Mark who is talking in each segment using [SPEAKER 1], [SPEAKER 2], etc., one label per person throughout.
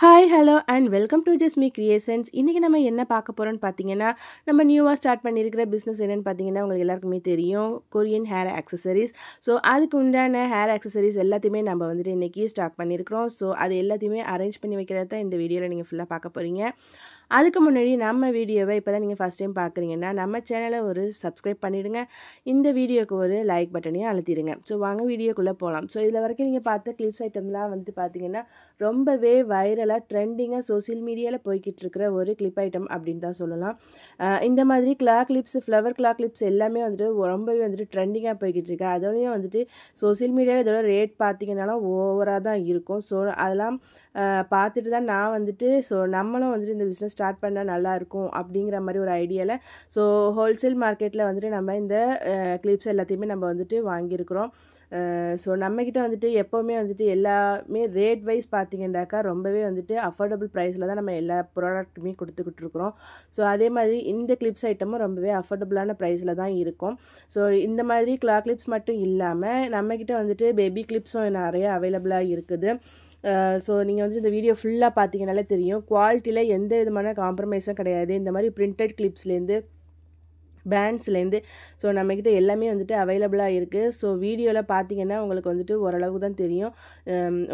[SPEAKER 1] Hi hello and welcome to just me creations. இன்றைக்கி நம்ம என்ன பார்க்க போகிறோன்னு பார்த்தீங்கன்னா, நம்ம நியூவாக ஸ்டார்ட் பண்ணியிருக்கிற பிஸ்னஸ் என்னென்னு பார்த்தீங்கன்னா உங்களுக்கு எல்லாருக்குமே தெரியும், கொரியன் ஹேர் ஆக்சசரிஸ். ஸோ அதுக்கு உண்டான ஹேர் ஆக்சசரிஸ் எல்லாத்தையுமே நம்ம வந்துட்டு இன்றைக்கி ஸ்டார்ட் பண்ணியிருக்கிறோம். ஸோ அது எல்லாத்தையுமே அரேஞ்ச் பண்ணி வைக்கிறது தான் இந்த வீடியோவில் நீங்கள் ஃபுல்லாக பார்க்க போகிறீங்க. அதுக்கு முன்னாடி நம்ம வீடியோவை இப்போ தான் நீங்கள் ஃபஸ்ட் டைம் பார்க்குறீங்கன்னா நம்ம சேனலை ஒரு சப்ஸ்கிரைப் பண்ணிவிடுங்க. இந்த வீடியோக்கு ஒரு லைக் பட்டனையும் அழுத்திடுங்க. ஸோ வாங்க வீடியோக்குள்ளே போகலாம். ஸோ இதில் வரைக்கும் நீங்கள் பார்த்த கிளிப்ஸ் ஐட்டம்லாம் வந்துட்டு பார்த்தீங்கன்னா ரொம்பவே வைரலாக ட்ரெண்டிங்காக சோசியல் மீடியாவில் போய்கிட்டு இருக்கிற ஒரு கிளிப் ஐட்டம் அப்படின்னு தான் சொல்லலாம். இந்த மாதிரி கிளிப்ஸ், ஃப்ளவர் கிளிப்ஸ் எல்லாமே வந்துட்டு ரொம்பவே வந்துட்டு ட்ரெண்டிங்காக போய்கிட்டு இருக்கு. அதோடையும் வந்துட்டு சோசியல் மீடியாவில் இதோட ரேட் பார்த்தீங்கன்னாலும் ஓவராக தான் இருக்கும். ஸோ அதெல்லாம் பார்த்துட்டு தான் நான் வந்துட்டு ஸோ நம்மளும் வந்துட்டு இந்த பிஸ்னஸ் ஸ்டார்ட் பண்ணால் நல்லாயிருக்கும் அப்படிங்கிற மாதிரி ஒரு ஐடியாவில் ஸோ ஹோல்சேல் மார்க்கெட்டில் வந்துட்டு நம்ம இந்த கிளிப்ஸ் எல்லாத்தையுமே நம்ம வந்துட்டு வாங்கியிருக்கிறோம். ஸோ நம்மக்கிட்ட வந்துட்டு எப்போவுமே வந்துட்டு எல்லாமே ரேட் வைஸ் பார்த்திங்கன்னாக்கா ரொம்பவே வந்துட்டு அஃபோர்டபுள் ப்ரைஸில் தான் நம்ம எல்லா ப்ராடக்ட்டுமே கொடுத்துக்கிட்டு இருக்கிறோம். ஸோ அதே மாதிரி இந்த கிளிப்ஸ் ஐட்டமும் ரொம்பவே அஃபோர்டபுளான ப்ரைஸில் தான் இருக்கும். ஸோ இந்த மாதிரி கிளிப்ஸ் மட்டும் இல்லாமல் நம்மக்கிட்ட வந்துட்டு பேபி கிளிப்ஸும் நிறைய அவைலபிளாக இருக்குது. ஸோ நீங்கள் வந்துட்டு இந்த வீடியோ ஃபுல்லாக பார்த்தீங்கனாலே தெரியும், குவாலிட்டியில் எந்த விதமான காம்ப்ரமைஸும் கிடையாது. இந்த மாதிரி பிரிண்டட் கிளிப்ஸ்லேருந்து பேண்ட்ஸ்லேருந்து ஸோ நம்மக்கிட்ட எல்லாமே வந்துட்டு அவைலபிளாக இருக்குது. ஸோ வீடியோவில் பார்த்தீங்கன்னா உங்களுக்கு வந்துட்டு ஓரளவுக்கு தான் தெரியும்.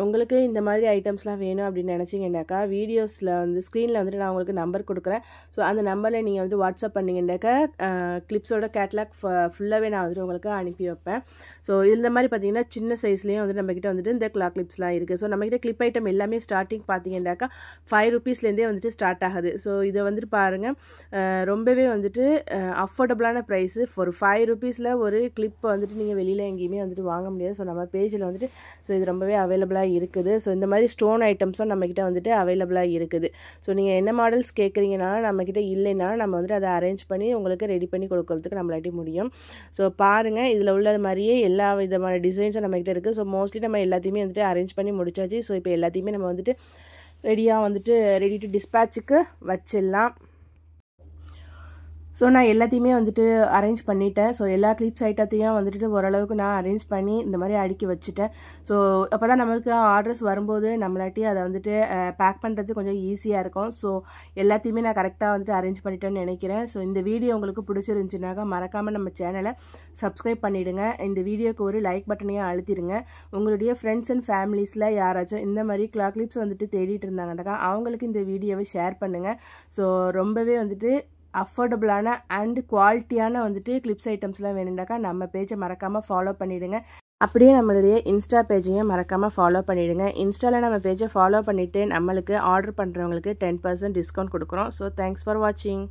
[SPEAKER 1] உங்களுக்கு இந்த மாதிரி ஐட்டம்ஸ்லாம் வேணும் அப்படின்னு நினச்சிங்கன்னாக்கா வீடியோஸில் வந்து ஸ்க்ரீனில் வந்துட்டு நான் உங்களுக்கு நம்பர் கொடுக்குறேன். ஸோ அந்த நம்பரில் நீங்கள் வந்துட்டு வாட்ஸ்அப் பண்ணிங்கன்னாக்கா கிளிப்ஸோட கேட்லாக் ஃபுல்லாகவே நான் வந்துட்டு உங்களுக்கு அனுப்பி வைப்பேன். ஸோ இந்த மாதிரி பார்த்தீங்கன்னா சின்ன சைஸ்லேயும் வந்துட்டு நம்மக்கிட்ட வந்துட்டு இந்த கிளிப்ஸ்லாம் இருக்குது. ஸோ நம்மக்கிட்ட கிளிப் ஐட்டம் எல்லாமே ஸ்டார்டிங் பார்த்தீங்கன்னாக்கா 5 ரூபீஸ்லேருந்தே வந்துட்டு ஸ்டார்ட் ஆகுது. ஸோ இதை வந்துட்டு பாருங்கள், ரொம்பவே வந்துட்டு அஃபோர்டபுளான ப்ரைஸு. ஒரு 5 ரூபீஸில் ஒரு கிளிப் வந்துட்டு நீங்கள் வெளியில் எங்கேயுமே வந்துட்டு வாங்க முடியாது. ஸோ நம்ம பேஜில் வந்துட்டு ஸோ இது ரொம்பவே அவைலபிளாக இருக்குது. ஸோ இந்த மாதிரி ஸ்டோன் ஐட்டம்ஸும் நம்மக்கிட்ட வந்துட்டு அவைலபிளாக இருக்குது. ஸோ நீங்கள் என்ன மாடல்ஸ் கேட்குறீங்கன்னா நம்மக்கிட்ட இல்லைன்னா நம்ம வந்துட்டு அதை அரேஞ்ச் பண்ணி உங்களுக்கு ரெடி பண்ணி கொடுக்கறதுக்கு நம்மளாட்டி முடியும். ஸோ பாருங்கள், இதில் உள்ள மாதிரியே எல்லா விதமான டிசைன்ஸும் நம்மக்கிட்ட இருக்குது. ஸோ மோஸ்ட்லி நம்ம எல்லாத்தையுமே வந்துட்டு அரேஞ்ச் பண்ணி முடிச்சாச்சு. ஸோ இப்போ எல்லாத்தையுமே நம்ம வந்துட்டு ரெடி டு டிஸ்பேட்சுக்கு வச்சிடலாம். ஸோ நான் எல்லாத்தையுமே வந்துட்டு அரேஞ்ச் பண்ணிட்டேன். ஸோ எல்லா கிளிப்ஸ் ஐட்டத்தையும் வந்துட்டு ஓரளவுக்கு நான் அரேஞ்ச் பண்ணி இந்த மாதிரி அடுக்கி வச்சுட்டேன். ஸோ அப்போ தான் நம்மளுக்கு ஆர்டர்ஸ் வரும்போது நம்மளாட்டி அதை வந்துட்டு பேக் பண்ணுறது கொஞ்சம் ஈஸியாக இருக்கும். ஸோ எல்லாத்தையுமே நான் கரெக்டாக வந்துட்டு அரேஞ்ச் பண்ணிட்டேன்னு நினைக்கிறேன். ஸோ இந்த வீடியோ உங்களுக்கு பிடிச்சிருந்துச்சுனாக்கா மறக்காமல் நம்ம சேனலை சப்ஸ்கிரைப் பண்ணிவிடுங்க. இந்த வீடியோக்கு ஒரு லைக் பட்டனையும் அழுத்திடுங்க. உங்களுடைய ஃப்ரெண்ட்ஸ் அண்ட் ஃபேமிலிஸில் யாராச்சும் இந்த மாதிரி கிளிப்ஸ் வந்துட்டு தேடிட்டு இருந்தாங்கன்னாக்கா அவங்களுக்கு இந்த வீடியோவை ஷேர் பண்ணுங்கள். ஸோ ரொம்பவே வந்துட்டு அஃபோர்டபுளான அண்ட் குவாலிட்டியான வந்துட்டு கிளிப்ஸ் ஐட்டம்ஸ்லாம் வேணும்னாக்கா நம்ம பேஜை மறக்காமல் ஃபாலோ பண்ணிவிடுங்க. அப்படியே நம்மளுடைய இன்ஸ்டா பேஜையும் மறக்காமல் ஃபாலோ பண்ணிவிடுங்க. இன்ஸ்டாவில் நம்ம பேஜை ஃபாலோ பண்ணிவிட்டு நம்மளுக்கு ஆர்டர் பண்ணுறவங்களுக்கு 10% டிஸ்கவுண்ட் கொடுக்குறோம். ஸோ தேங்க்ஸ் ஃபார் வாட்சிங்.